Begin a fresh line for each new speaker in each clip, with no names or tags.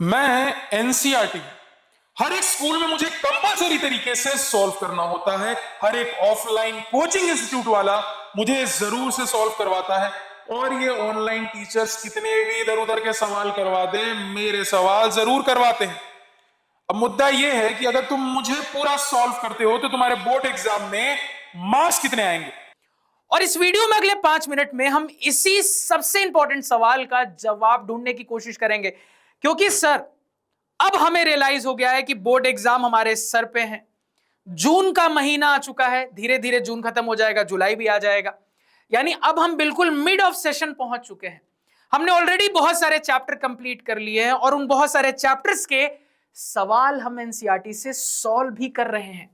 मैं एनसीईआरटी हर एक स्कूल में मुझे कंपलसरी तरीके से सॉल्व करना होता है। हर एक ऑफलाइन कोचिंग इंस्टीट्यूट वाला मुझे जरूर से सॉल्व करवाता है। और ये ऑनलाइन टीचर्स कितने भी इधर उधर के सवाल करवा दें, मेरे सवाल जरूर करवाते हैं। अब मुद्दा ये है कि अगर तुम मुझे पूरा सॉल्व करते हो तो तुम्हारे बोर्ड एग्जाम में मार्क्स कितने आएंगे।
और इस वीडियो में अगले 5 मिनट में हम इसी सबसे इंपॉर्टेंट सवाल का जवाब ढूंढने की कोशिश करेंगे, क्योंकि सर अब हमें रियलाइज हो गया है कि बोर्ड एग्जाम हमारे सर पे हैं। जून का महीना आ चुका है, धीरे धीरे जून खत्म हो जाएगा, जुलाई भी आ जाएगा, यानी अब हम बिल्कुल मिड ऑफ सेशन पहुंच चुके हैं। हमने ऑलरेडी बहुत सारे चैप्टर कंप्लीट कर लिए हैं और उन बहुत सारे चैप्टर्स के सवाल हम एनसीईआरटी से सॉल्व भी कर रहे हैं।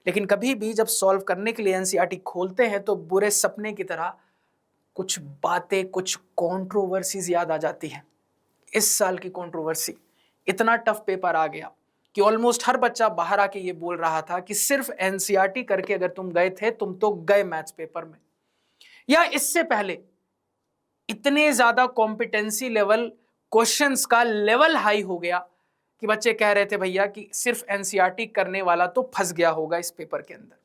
लेकिन कभी भी जब सॉल्व करने के लिए एनसीईआरटी खोलते हैं तो बुरे सपने की तरह कुछ बातें, कुछ कंट्रोवर्सीज याद आ जाती हैं। इस साल की कंट्रोवर्सी, इतना टफ पेपर आ गया कि ऑलमोस्ट हर बच्चा बाहर आके ये बोल रहा था कि सिर्फ एनसीईआरटी करके अगर तुम गए थे तुम तो गए मैथ्स पेपर में। या इससे पहले इतने ज्यादा कॉम्पिटेंसी लेवल क्वेश्चंस का लेवल हाई हो गया कि बच्चे कह रहे थे भैया कि सिर्फ एनसीईआरटी करने वाला तो फंस गया होगा इस पेपर के अंदर।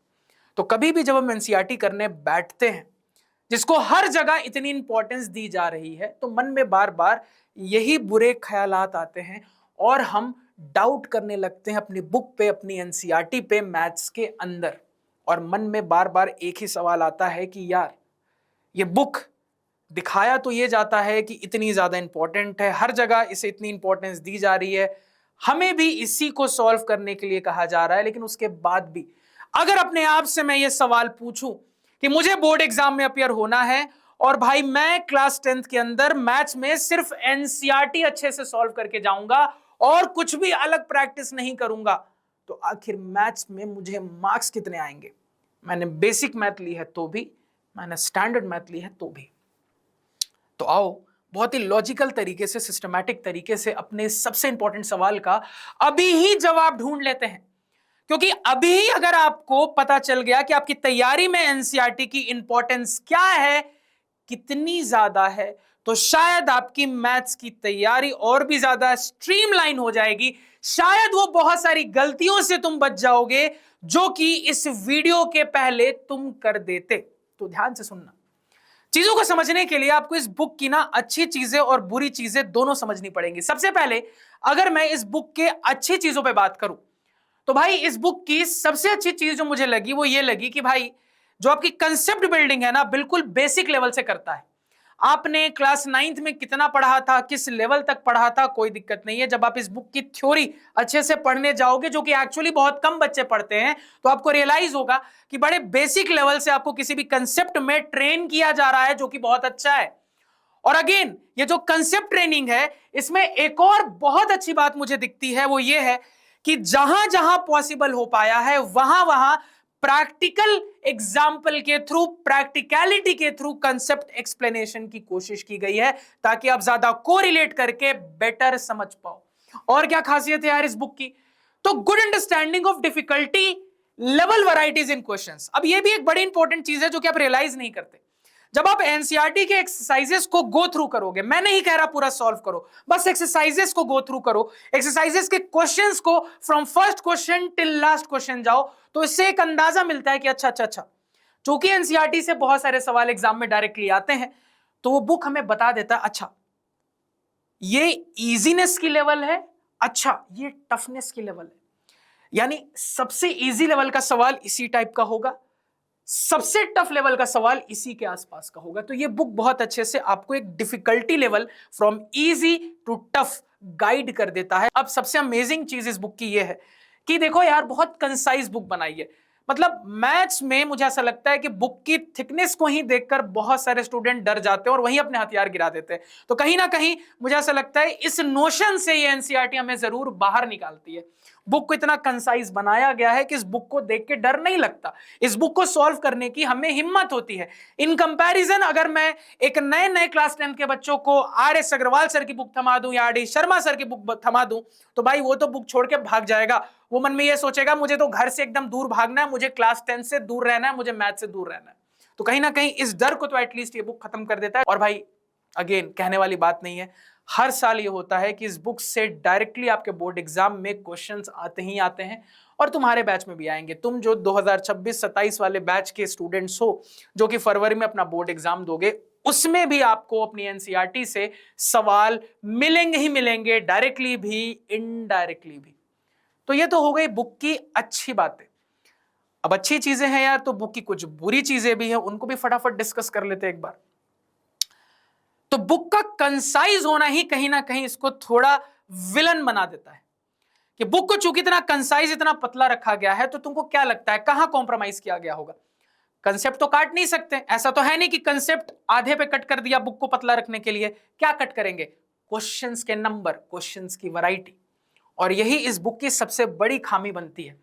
तो कभी भी जब हम एनसीईआरटी करने बैठते हैं, जिसको हर जगह इतनी इंपॉर्टेंस दी जा रही है, तो मन में बार बार यही बुरे ख्यालात आते हैं और हम डाउट करने लगते हैं अपनी बुक पे, अपनी एनसीईआरटी पे, मैथ्स के अंदर। और मन में बार बार एक ही सवाल आता है कि यार ये बुक दिखाया तो ये जाता है कि इतनी ज्यादा इंपॉर्टेंट है, हर जगह इसे इतनी इंपॉर्टेंस दी जा रही है, हमें भी इसी को सॉल्व करने के लिए कहा जा रहा है, लेकिन उसके बाद भी अगर अपने आप से मैं ये सवाल पूछूं कि मुझे बोर्ड एग्जाम में अपियर होना है और भाई मैं क्लास 10th के अंदर मैथ्स में सिर्फ एनसीईआरटी अच्छे से सॉल्व करके जाऊंगा और कुछ भी अलग प्रैक्टिस नहीं करूंगा, तो आखिर मैथ्स में मुझे मार्क्स कितने आएंगे। मैंने बेसिक मैथ ली है तो भी, मैंने स्टैंडर्ड मैथ ली है तो भी। तो आओ बहुत ही लॉजिकल तरीके से, सिस्टमैटिक तरीके से अपने सबसे इंपॉर्टेंट सवाल का अभी ही जवाब ढूंढ लेते हैं। क्योंकि अभी ही अगर आपको पता चल गया कि आपकी तैयारी में एनसीईआरटी की इंपॉर्टेंस क्या है, कितनी ज्यादा है, तो शायद आपकी मैथ्स की तैयारी और भी ज्यादा स्ट्रीमलाइन हो जाएगी। शायद वो बहुत सारी गलतियों से तुम बच जाओगे जो कि इस वीडियो के पहले तुम कर देते। तो ध्यान से सुनना। चीजों को समझने के लिए आपको इस बुक की ना अच्छी चीजें और बुरी चीजें दोनों समझनी पड़ेंगी। सबसे पहले अगर मैं इस बुक के अच्छी चीजों पे बात करूं तो भाई इस बुक की सबसे अच्छी चीज जो मुझे लगी वो ये लगी कि भाई जो आपकी कंसेप्ट बिल्डिंग है ना, बिल्कुल बेसिक लेवल से करता है। आपने क्लास 9th में कितना पढ़ा था, किस लेवल तक पढ़ा था, कोई दिक्कत नहीं है। जब आप इस बुक की थ्योरी अच्छे से पढ़ने जाओगे, जो कि एक्चुअली बहुत कम बच्चे पढ़ते हैं, तो आपको रियलाइज होगा कि बड़े बेसिक लेवल से आपको किसी भी कंसेप्ट में ट्रेन किया जा रहा है, जो कि बहुत अच्छा है। और अगेन ये जो कंसेप्ट ट्रेनिंग है, इसमें एक और बहुत अच्छी बात मुझे दिखती है, वो ये है कि जहां जहां पॉसिबल हो पाया है वहां वहां प्रैक्टिकल एग्जाम्पल के थ्रू, प्रैक्टिकलिटी के थ्रू कंसेप्ट एक्सप्लेनेशन की कोशिश की गई है, ताकि आप ज्यादा कोरिलेट करके बेटर समझ पाओ। और क्या खासियत है यार इस बुक की, तो good understanding of difficulty level varieties in questions. अब ये भी एक बड़ी इंपॉर्टेंट चीज है जो कि आप रियलाइज नहीं करते। जब आप एनसीईआरटी के एक्सरसाइजेस को गो थ्रू करोगे, मैं नहीं कह रहा पूरा सॉल्व करो, बस एक्सरसाइजेस को गो थ्रू करो, एक्सरसाइजेस के क्वेश्चंस को from first question till last question जाओ, तो इससे एक अंदाजा मिलता है कि अच्छा, चूंकि एनसीईआरटी से बहुत सारे सवाल एग्जाम में डायरेक्टली आते हैं, तो वो बुक हमें बता देता है अच्छा ये इजीनेस की लेवल है, अच्छा ये टफनेस की लेवल है। यानी सबसे इजी लेवल का सवाल इसी टाइप का होगा, सबसे टफ लेवल का सवाल इसी के आसपास का होगा। तो ये बुक बहुत अच्छे से आपको एक difficulty level from easy to tough guide कर देता है। अब सबसे अमेजिंग चीज इस बुक की ये है कि देखो यार बहुत कंसाइज बुक बनाई है। मतलब मैथ्स में मुझे ऐसा लगता है कि बुक की थिकनेस को ही देखकर बहुत सारे स्टूडेंट डर जाते हैं और वहीं अपने हथियार गिरा देते हैं। तो कहीं ना कहीं मुझे ऐसा लगता है इस नोशन से ये एनसीईआरटी हमें जरूर बाहर निकालती है। बुक को इतना कंसाइज बनाया गया है कि इस बुक को देख के डर नहीं लगता, इस बुक को सॉल्व करने की हमें हिम्मत होती है। इन कंपैरिजन अगर मैं एक नए नए क्लास 10 के बच्चों को आर एस अग्रवाल सर की बुक थमा दूं या आर डी शर्मा सर की बुक थमा दूं, तो भाई वो तो बुक छोड़ के भाग जाएगा। वो मन में ये सोचेगा मुझे तो घर से एकदम दूर भागना है, मुझे क्लास 10 से दूर रहना है, मुझे मैथ से दूर रहना है। तो कहीं ना कहीं इस डर को तो एटलीस्ट ये बुक खत्म कर देता है। और भाई अगेन कहने वाली बात नहीं है, हर साल ये होता है कि इस बुक से डायरेक्टली आपके बोर्ड एग्जाम में क्वेश्चंस आते ही आते हैं और तुम्हारे बैच में भी आएंगे। तुम जो 2026-27 वाले बैच के स्टूडेंट्स हो जो कि फरवरी में अपना बोर्ड एग्जाम दोगे, उसमें भी आपको अपनी एनसीईआरटी से सवाल मिलेंगे ही मिलेंगे, डायरेक्टली भी इनडायरेक्टली भी। तो ये तो हो गई बुक की अच्छी बातें। अब अच्छी चीजें हैं यार, तो बुक की कुछ बुरी चीजें भी हैं, उनको भी फटाफट डिस्कस कर लेते हैं एक बार। तो बुक का कंसाइज होना ही कहीं ना कहीं इसको थोड़ा विलन बना देता है कि बुक को चूंकि इतना कंसाइज, इतना पतला रखा गया है, तो तुमको क्या लगता है कहां कॉम्प्रोमाइज किया गया होगा? कंसेप्ट तो काट नहीं सकते, ऐसा तो है नहीं कि कंसेप्ट आधे पे कट कर दिया बुक को पतला रखने के लिए। क्या कट करेंगे? क्वेश्चंस के नंबर, क्वेश्चंस की वैरायटी। और यही इस बुक की सबसे बड़ी खामी बनती है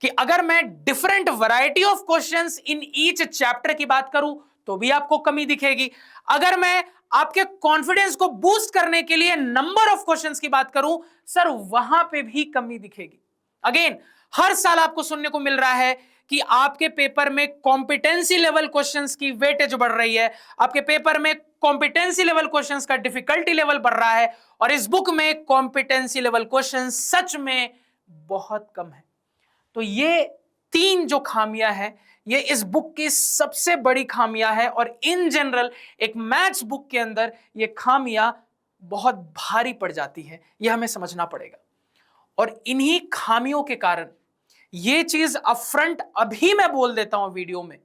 कि अगर मैं different variety of questions in each chapter की बात करूं तो भी आपको कमी दिखेगी। अगर मैं आपके कॉन्फिडेंस को बूस्ट करने के लिए नंबर ऑफ क्वेश्चंस की बात करूं सर, वहां पे भी कमी दिखेगी। अगेन, हर साल आपको सुनने को मिल रहा है कि आपके पेपर में कॉम्पिटेंसी लेवल क्वेश्चंस की वेटेज बढ़ रही है, आपके पेपर में कॉम्पिटेंसी लेवल क्वेश्चंस का डिफिकल्टी लेवल बढ़ रहा है, और इस बुक में कॉम्पिटेंसी लेवल क्वेश्चन सच में बहुत कम है। तो ये तीन जो खामियां हैं, ये इस बुक की सबसे बड़ी खामियां है, और इन जनरल एक मैथ्स बुक के अंदर ये खामियां बहुत भारी पड़ जाती है, ये हमें समझना पड़ेगा। और इन्हीं खामियों के कारण ये चीज अपफ्रंट अभी मैं बोल देता हूं वीडियो में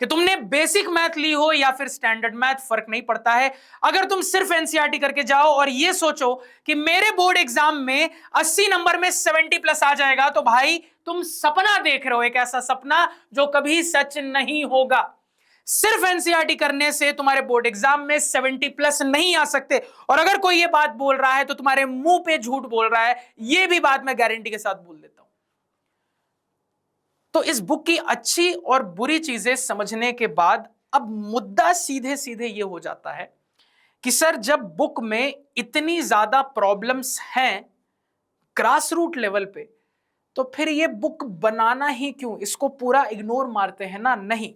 कि तुमने बेसिक मैथ ली हो या फिर स्टैंडर्ड मैथ, फर्क नहीं पड़ता है। अगर तुम सिर्फ एनसीईआरटी करके जाओ और ये सोचो कि मेरे बोर्ड एग्जाम में 80 नंबर में 70+ आ जाएगा, तो भाई तुम सपना देख रहे हो, एक ऐसा सपना जो कभी सच नहीं होगा। सिर्फ एनसीईआरटी करने से तुम्हारे बोर्ड एग्जाम में 70+ नहीं आ सकते। और अगर कोई ये बात बोल रहा है तो तुम्हारे मुंह पे झूठ बोल रहा है, ये भी बात मैं गारंटी के साथ बोल देता हूं। तो इस बुक की अच्छी और बुरी चीजें समझने के बाद अब मुद्दा सीधे सीधे ये हो जाता है कि सर, जब बुक में इतनी ज्यादा प्रॉब्लम्स हैं ग्रास रूट लेवल पे, तो फिर ये बुक बनाना ही क्यों? इसको पूरा इग्नोर मारते हैं ना? नहीं,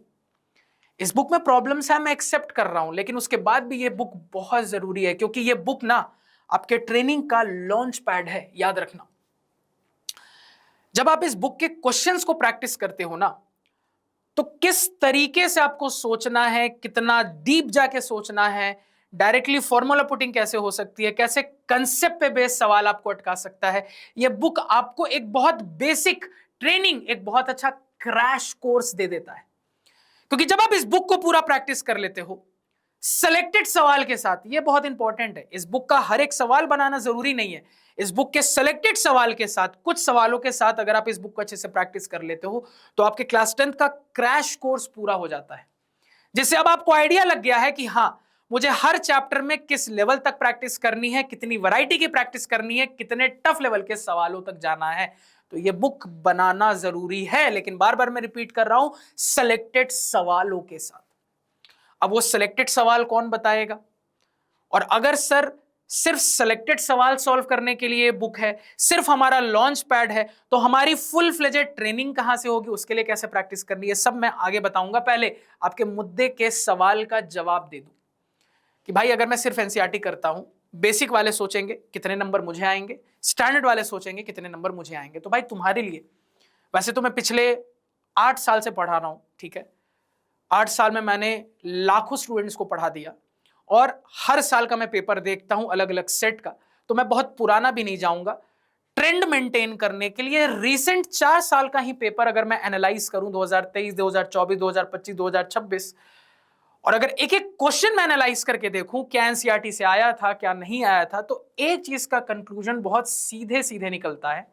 इस बुक में प्रॉब्लम्स है, मैं एक्सेप्ट कर रहा हूं, लेकिन उसके बाद भी ये बुक बहुत जरूरी है, क्योंकि ये बुक ना आपके ट्रेनिंग का लॉन्च पैड है। याद रखना, जब आप इस बुक के क्वेश्चंस को प्रैक्टिस करते हो ना, तो किस तरीके से आपको सोचना है, कितना डीप जाके सोचना है, डायरेक्टली फॉर्मूला पुटिंग कैसे हो सकती है, कैसे कंसेप्ट पे बेस्ड सवाल आपको अटका सकता है, यह बुक आपको एक बहुत बेसिक ट्रेनिंग, एक बहुत अच्छा क्रैश कोर्स दे देता है। क्योंकि जब आप इस बुक को पूरा प्रैक्टिस कर लेते हो सेलेक्टेड सवाल के साथ, ये बहुत इंपॉर्टेंट है, इस बुक का हर एक सवाल बनाना जरूरी नहीं है, इस बुक के सेलेक्टेड सवाल के साथ, कुछ सवालों के साथ अगर आप इस बुक को अच्छे से प्रैक्टिस कर लेते हो तो आपके क्लास 10th का क्रैश कोर्स पूरा हो जाता है, जिससे अब आपको आइडिया लग गया है कि हाँ, मुझे हर चैप्टर में किस लेवल तक प्रैक्टिस करनी है, कितनी वैरायटी की प्रैक्टिस करनी है, कितने टफ लेवल के सवालों तक जाना है। तो ये बुक बनाना जरूरी है, लेकिन बार बार मैं रिपीट कर रहा हूं, सेलेक्टेड सवालों के साथ। अब वो सिलेक्टेड सवाल कौन बताएगा? और अगर सर सिर्फ सिलेक्टेड सवाल सॉल्व करने के लिए बुक है, सिर्फ हमारा लॉन्च पैड है, तो हमारी फुल फ्लेजेड ट्रेनिंग कहां से होगी, उसके लिए कैसे प्रैक्टिस करनी है, सब मैं आगे बताऊंगा। पहले आपके मुद्दे के सवाल का जवाब दे दूं कि भाई, अगर मैं सिर्फ एनसीईआरटी करता हूं, बेसिक वाले सोचेंगे कितने नंबर मुझे आएंगे, स्टैंडर्ड वाले सोचेंगे कितने नंबर मुझे आएंगे। तो भाई तुम्हारे लिए, वैसे तो मैं पिछले 8 साल से पढ़ा रहा हूं, ठीक है, 8 साल में मैंने लाखों स्टूडेंट्स को पढ़ा दिया, और हर साल का मैं पेपर देखता हूं अलग अलग सेट का, तो मैं बहुत पुराना भी नहीं जाऊंगा। ट्रेंड मेंटेन करने के लिए रीसेंट 4 साल का ही पेपर अगर मैं एनालाइज करूं, 2023, 2024, 2025, 2026, और अगर एक एक क्वेश्चन मैं एनालाइज करके देखूं क्या एनसीईआरटी से आया था, क्या नहीं आया था, तो एक चीज का कंक्लूजन बहुत सीधे सीधे निकलता है।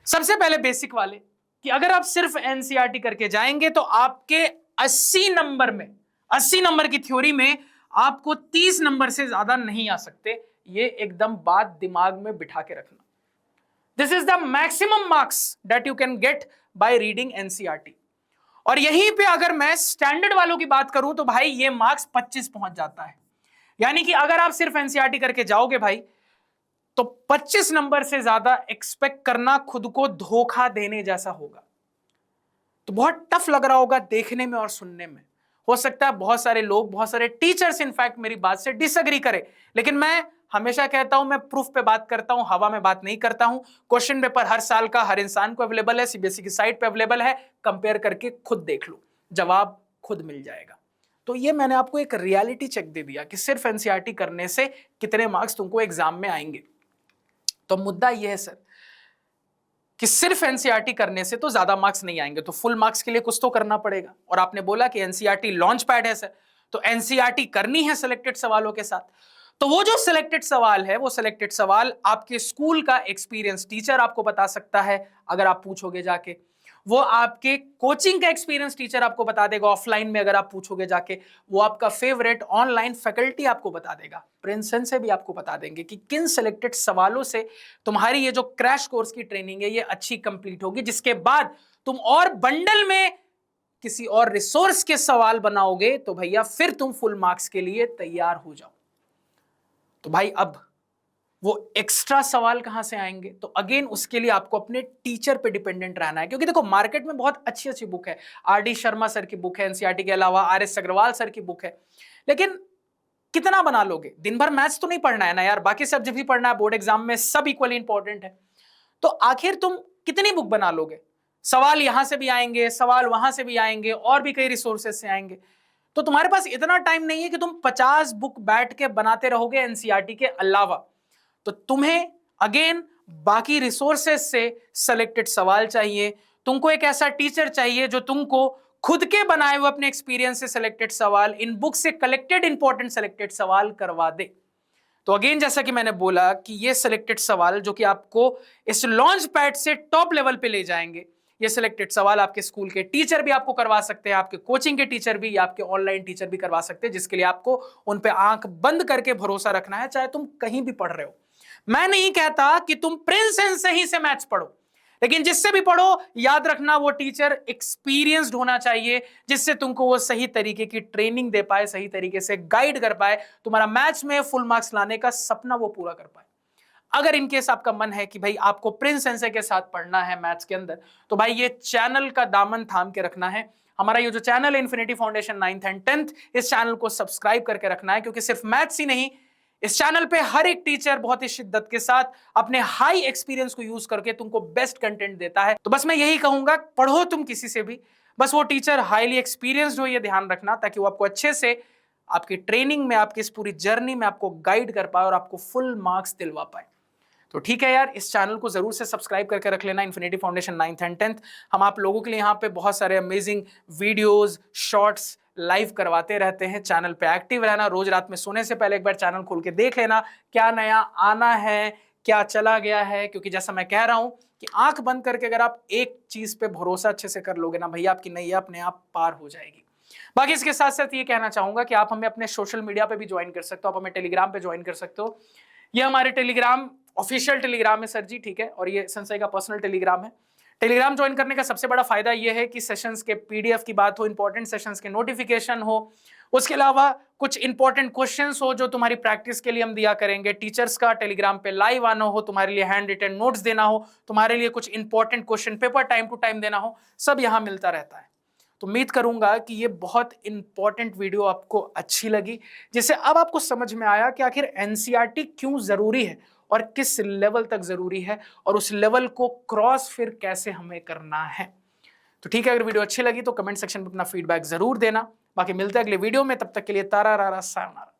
सबसे पहले बेसिक वाले, कि अगर आप सिर्फ एनसीईआरटी करके जाएंगे तो आपके 80 नंबर में, 80 नंबर की थ्योरी में आपको 30 नंबर से ज्यादा नहीं आ सकते। ये एकदम बात दिमाग में बिठा के रखना। This is the maximum marks that you can get by reading NCERT. और यहीं पे अगर मैं स्टैंडर्ड वालों की बात करूं तो भाई ये मार्क्स 25 पहुंच जाता है। यानी कि अगर आप सिर्फ एनसीईआरटी करके जाओगे भाई, तो 25 नंबर से ज्यादा एक्सपेक्ट करना खुद को धोखा देने जैसा होगा। तो बहुत टफ लग रहा होगा देखने में और सुनने में। हो सकता है बहुत सारे लोग, बहुत सारे टीचर्स इनफैक्ट मेरी बात से डिसएग्री करें, लेकिन मैं हमेशा कहता हूं मैं प्रूफ पे बात करता हूं, हवा में बात नहीं करता हूं। क्वेश्चन पेपर हर साल का हर इंसान को अवेलेबल है, सीबीएसई की साइट पे अवेलेबल है, कंपेयर करके खुद देख लो, जवाब खुद मिल जाएगा। तो ये मैंने आपको एक रियलिटी चेक दे दिया कि सिर्फ एनसीईआरटी करने से कितने मार्क्स तुमको एग्जाम में आएंगे। तो मुद्दा यह है सर कि सिर्फ एनसीईआरटी करने से तो ज्यादा मार्क्स नहीं आएंगे, तो फुल मार्क्स के लिए कुछ तो करना पड़ेगा। और आपने बोला कि एनसीईआरटी लॉन्च पैड है सर, तो एनसीईआरटी करनी है सिलेक्टेड सवालों के साथ। तो वो जो सिलेक्टेड सवाल है, वो सिलेक्टेड सवाल आपके स्कूल का एक्सपीरियंस टीचर आपको बता सकता है अगर आप पूछोगे जाके, वो आपके कोचिंग का एक्सपीरियंस टीचर आपको बता देगा ऑफलाइन में अगर आप पूछोगे जाके, वो आपका फेवरेट ऑनलाइन फैकल्टी आपको बता देगा, प्रिंसन से भी आपको बता देंगे कि किन सिलेक्टेड सवालों से तुम्हारी ये जो क्रैश कोर्स की ट्रेनिंग है ये अच्छी कंप्लीट होगी, जिसके बाद तुम और बंडल में किसी और रिसोर्स के सवाल बनाओगे तो भैया फिर तुम फुल मार्क्स के लिए तैयार हो जाओ। तो भाई अब वो एक्स्ट्रा सवाल कहां से आएंगे? तो अगेन उसके लिए आपको अपने टीचर पे डिपेंडेंट रहना है, क्योंकि देखो मार्केट में बहुत अच्छी अच्छी बुक है, आरडी शर्मा सर की बुक है, एनसीईआरटी के अलावा आरएस अग्रवाल सर की बुक है, लेकिन कितना बना लोगे? दिन भर मैथ्स तो नहीं पढ़ना है ना यार, बाकी सब्जेक्ट भी पढ़ना है, बोर्ड एग्जाम में सब इक्वली इंपॉर्टेंट है। तो आखिर तुम कितनी बुक बना लोगे? सवाल यहां से भी आएंगे, सवाल वहां से भी आएंगे, और भी कई रिसोर्सेज से आएंगे। तो तुम्हारे पास इतना टाइम नहीं है कि तुम 50 बुक बैठ के बनाते रहोगे एनसीईआरटी के अलावा। तो तुम्हें अगेन बाकी रिसोर्सेज से सिलेक्टेड सवाल चाहिए, तुमको एक ऐसा टीचर चाहिए जो तुमको खुद के बनाए हुए अपने एक्सपीरियंस से सिलेक्टेड सवाल, इन बुक से कलेक्टेड इंपॉर्टेंट सिलेक्टेड सवाल करवा दे। तो अगेन जैसा कि मैंने बोला कि ये सिलेक्टेड सवाल जो कि आपको इस लॉन्च पैड से टॉप लेवल पे ले जाएंगे, ये सिलेक्टेड सवाल आपके स्कूल के टीचर भी आपको करवा सकते हैं, आपके कोचिंग के टीचर भी, आपके ऑनलाइन टीचर भी करवा सकते हैं, जिसके लिए आपको उन पे आंख बंद करके भरोसा रखना है, चाहे तुम कहीं भी पढ़ रहे हो। मैं नहीं कहता कि तुम प्रिंस एंड सही से मैथ्स पढ़ो, लेकिन जिससे भी पढ़ो याद रखना वो टीचर एक्सपीरियंस्ड होना चाहिए, जिससे तुमको वो सही तरीके की ट्रेनिंग दे पाए, सही तरीके से गाइड कर पाए, तुम्हारा मैथ्स में फुल मार्क्स लाने का सपना वो पूरा कर पाए। अगर इनकेस आपका मन है कि भाई आपको प्रिंस सेंसे के साथ पढ़ना है मैथ्स के अंदर, तो भाई ये चैनल का दामन थाम के रखना है। हमारा ये जो चैनल है infinity foundation 9th and 10th, इस चैनल को सब्सक्राइब करके रखना है, क्योंकि सिर्फ मैथ्स ही नहीं, इस चैनल पे हर एक टीचर बहुत ही शिद्दत के साथ अपने हाई एक्सपीरियंस को यूज करके तुमको बेस्ट कंटेंट देता है। तो बस मैं यही कहूंगा, पढ़ो तुम किसी से भी, बस वो टीचर हाईली एक्सपीरियंस्ड हो, ये ध्यान रखना, ताकि वो आपको अच्छे से आपकी ट्रेनिंग में, आपकी इस पूरी जर्नी में आपको गाइड कर पाए और आपको फुल मार्क्स दिलवा पाए। तो ठीक है यार, इस चैनल को जरूर से सब्सक्राइब करके रख लेना, infinity foundation 9th and 10th। हम आप लोगों के लिए यहाँ पे बहुत सारे अमेजिंग वीडियोस, शॉर्ट्स लाइव करवाते रहते हैं। चैनल पे एक्टिव रहना, रोज रात में सोने से पहले एक बार चैनल खोल के देख लेना क्या नया आना है, क्या चला गया है, क्योंकि जैसा मैं कह रहा हूं कि आंख बंद करके अगर आप एक चीज पे भरोसा अच्छे से कर लोगे ना भैया, आपकी नैया अपने आप पार हो जाएगी। बाकी इसके साथ साथ ये कहना चाहूंगा कि आप हमें अपने सोशल मीडिया पे भी ज्वाइन कर सकते हो, आप हमें टेलीग्राम पे ज्वाइन कर सकते हो। ये हमारे टेलीग्राम ऑफिशियल टेलीग्राम है सर जी, ठीक है, और ये संशय का पर्सनल टेलीग्राम है। टेलीग्राम ज्वाइन करने का सबसे बड़ा फायदा यह है कि सेशंस के पीडीएफ की बात हो, इंपॉर्टेंट सेशंस के नोटिफिकेशन हो, उसके अलावा कुछ इंपॉर्टेंट क्वेश्चंस हो जो तुम्हारी प्रैक्टिस के लिए हम दिया करेंगे, टीचर्स का टेलीग्राम पे लाइव आना हो, तुम्हारे लिए हैंड रिटन नोट्स देना हो, तुम्हारे लिए कुछ important question paper time to time देना हो, सब यहाँ मिलता रहता है। तो उम्मीद करूंगा कि ये बहुत इंपॉर्टेंट वीडियो आपको अच्छी लगी, जिससे अब आपको समझ में आया कि आखिर एनसीईआरटी क्यों जरूरी है और किस लेवल तक जरूरी है, और उस लेवल को क्रॉस फिर कैसे हमें करना है। तो ठीक है, अगर वीडियो अच्छी लगी तो कमेंट सेक्शन में अपना फीडबैक जरूर देना। बाकी मिलते हैं अगले वीडियो में, तब तक के लिए तारा रारा सायोनारा।